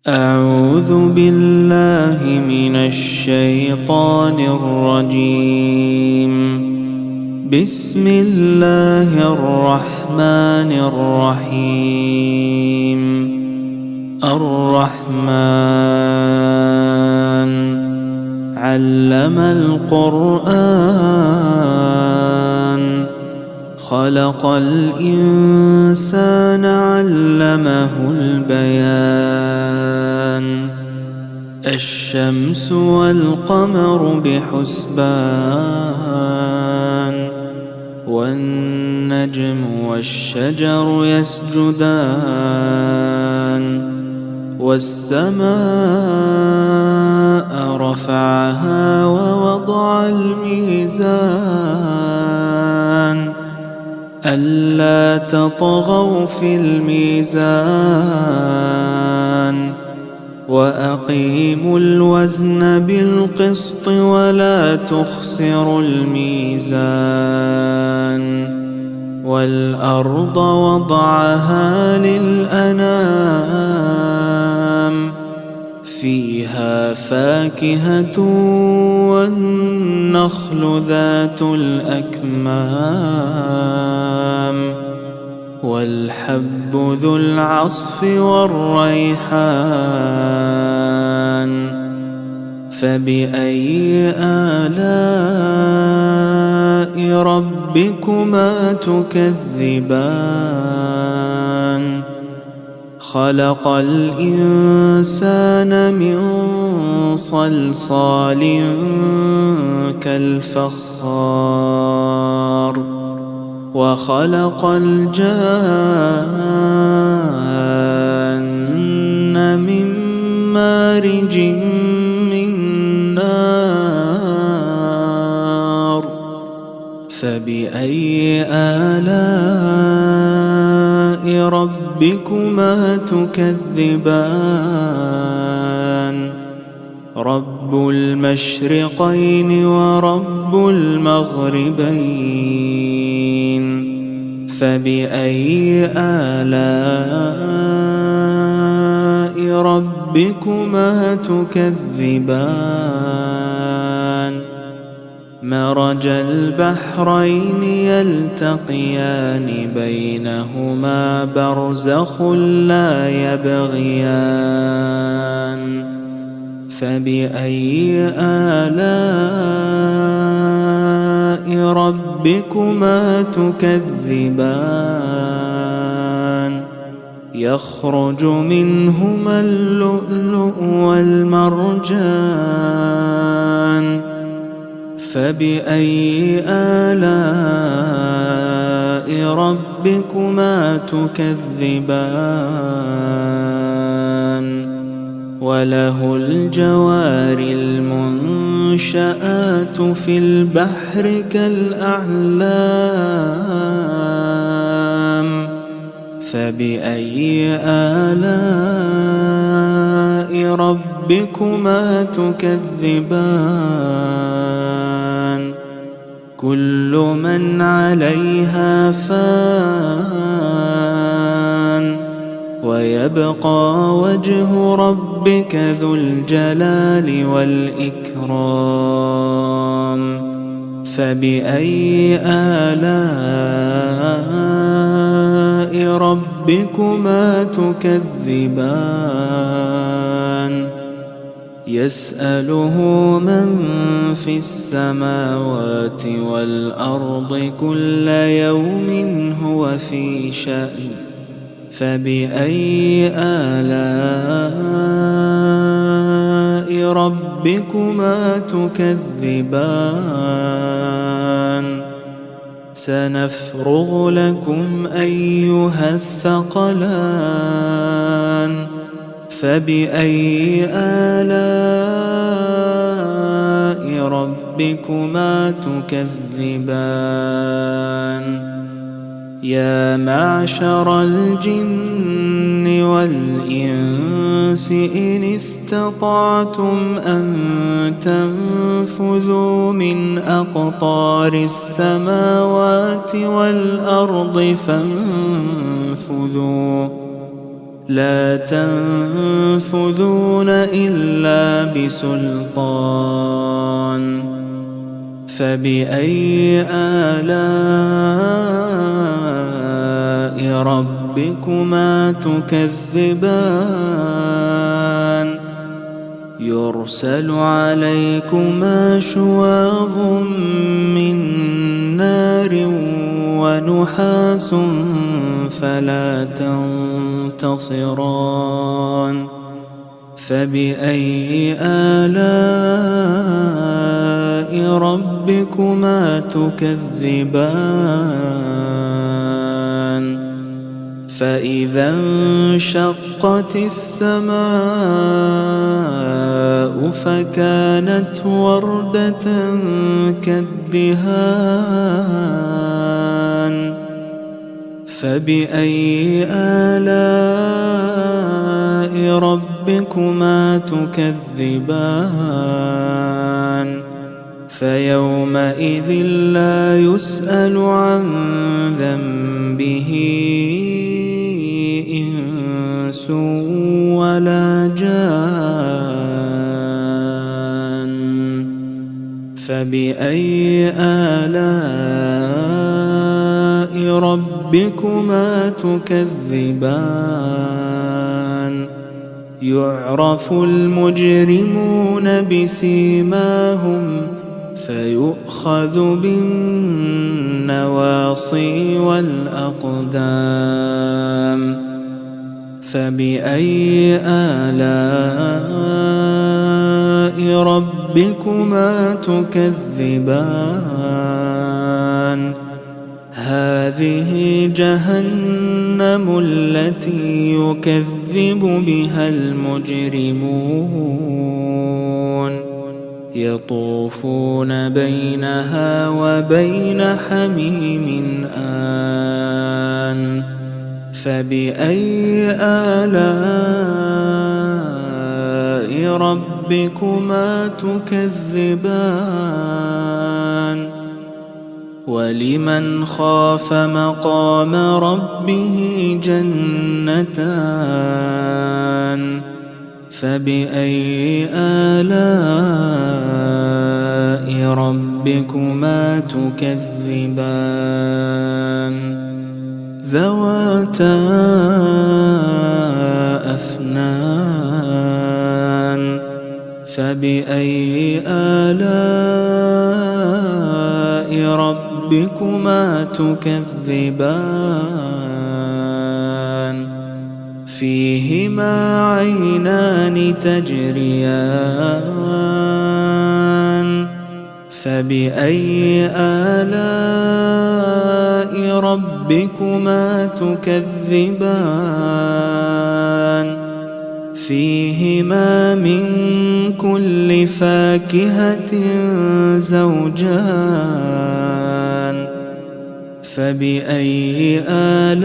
أعوذ بالله من الشيطان الرجيم. بسم الله الرحمن الرحيم. الرحمن علم القرآن خلق الإنسان علمه البيان. الشمس والقمر بحسبان والنجم والشجر يسجدان. والسماء رفعها ووضع الميزان ألا تطغوا في الميزان وأقيموا الوزن بالقسط ولا تخسروا الميزان. والأرض وضعها للأنام فيها فاكهة والنخل ذات الأكمام والحب ذو العصف والريحان. فبأي آلاء ربكما تكذبان؟ خلق الإنسان من صلصال كالفخار وخلق الجان من مارج من نار. فبأي آلاء ربكما تكذبان؟ رب المشرقين ورب المغربين. فبأي آلاء ربكما تكذبان؟ مرج البحرين يلتقيان بينهما برزخ لا يبغيان. فبأي آلاء ربكما تكذبان؟ يخرج منهما اللؤلؤ والمرجان. فبأي آلاء ربكما تكذبان؟ وله الجوار المنشآت في البحر كالأعلام. فبأي آلاء ربكما تكذبان؟ كل من عليها فان ويبقى وجه ربك ذو الجلال والإكرام. فبأي آلاء ربكما تكذبان؟ يسأله من في السماوات والأرض كل يوم هو في شأن. فبأي آلاء ربكما تكذبان؟ سنفرغ لكم أيها الثقلان. فبأي آلاء ربكما تكذبان؟ يا معشر الجن والإنس إن استطعتم أن تنفذوا من أقطار السماوات والأرض فانفذوا لا تنفذون إلا بسلطان فبأي آلاء ربكما تكذبان يرسل عليكما شواظ من نار ونحاس فلا تنتصران فبأي آلاء ربكما تكذبان فإذا انشقت السماء فكانت وردة كالدهان فبأي آلاء ربكما تكذبان فيومئذ لا يسأل عن ذنبه إنس ولا جان فبأي آلاء ربكما تكذبان يعرف المجرمون بسيماهم فيؤخذ بالنواصي والأقدام فبأي آلاء ربكما تكذبان هذه جهنم التي يكذب بها المجرمون يطوفون بينها وبين حميم آن فبأي آلاء ربكما تكذبان ولمن خاف مقام ربه جنتان فبأي آلاء ربكما تكذبان ذواتا أفنان فبأي آلاء ربكما تكذبان فيهما عينان تجريان فبأي آلاء ربكما تكذبان فيهما من كل فاكهة زوجان فبأي آلاء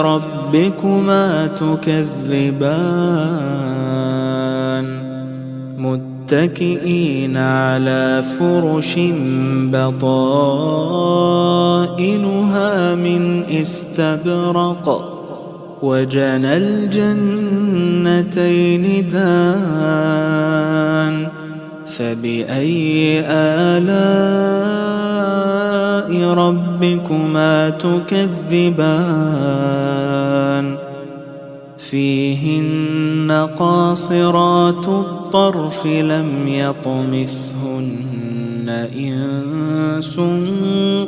ربكما تكذبان متكئين على فرش بطائنها من استبرق وجنى الجنتين دان فبأي آلاء ربكما تكذبان فيهن قاصرات الطرف لم يطمثهن إنس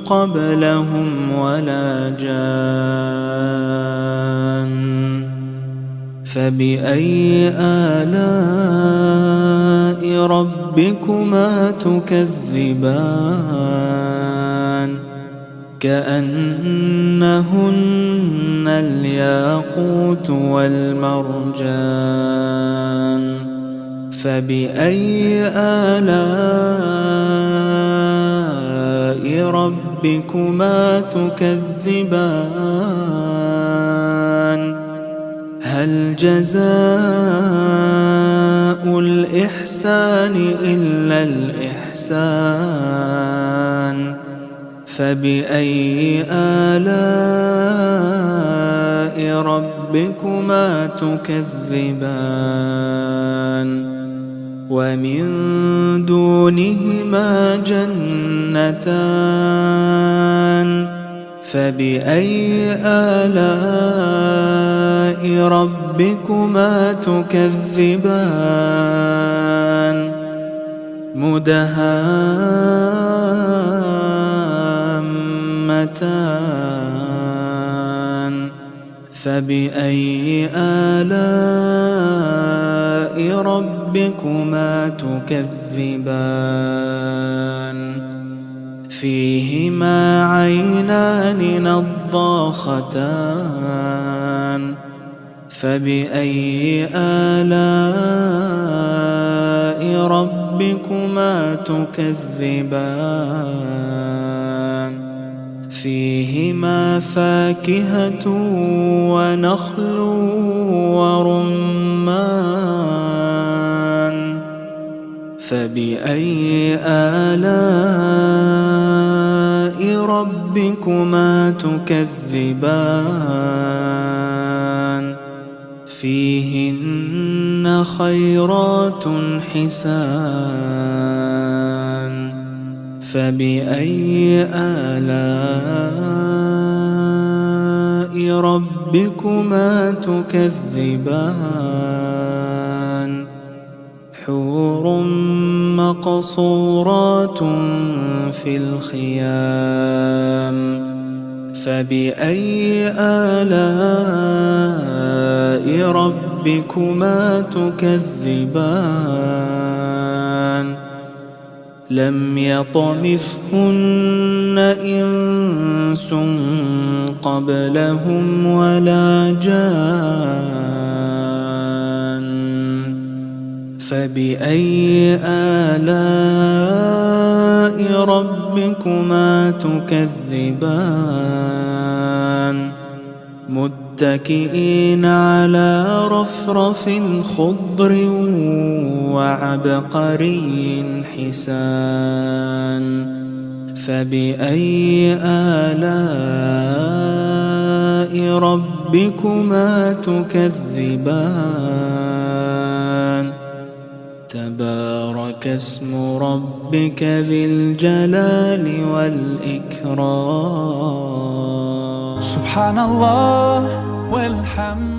قبلهم ولا جان فبأي آلاء ربكما تكذبان كأنهن الياقوت والمرجان فبأي آلاء ربكما تكذبان هل جزاء الإحسان إلا الإحسان فبأي آلاء ربكما تكذبان ومن دونهما جنتان فبأي آلاء ربكما تكذبان مدهامتان فبأي آلاء ربكما تكذبان فيهما عينان نضاختان فبأي آلاء ربكما تكذبان فيهما فاكهة ونخل ورمان فبأي آلاء ربكما تكذبان فيهن خيرات حسان فبأي آلاء ربكما تكذبان حور مقصورات في الخيام فبأي آلاء ربكما تكذبان لم يطمثهن إنس قبلهم ولا جان فبأي آلاء ربكما تكذبان متكئين على رفرف خضر وعبقري حسان فبأي آلاء ربكما تكذبان تبارك اسم ربك ذي الجلال والإكرام سبحان الله والحمد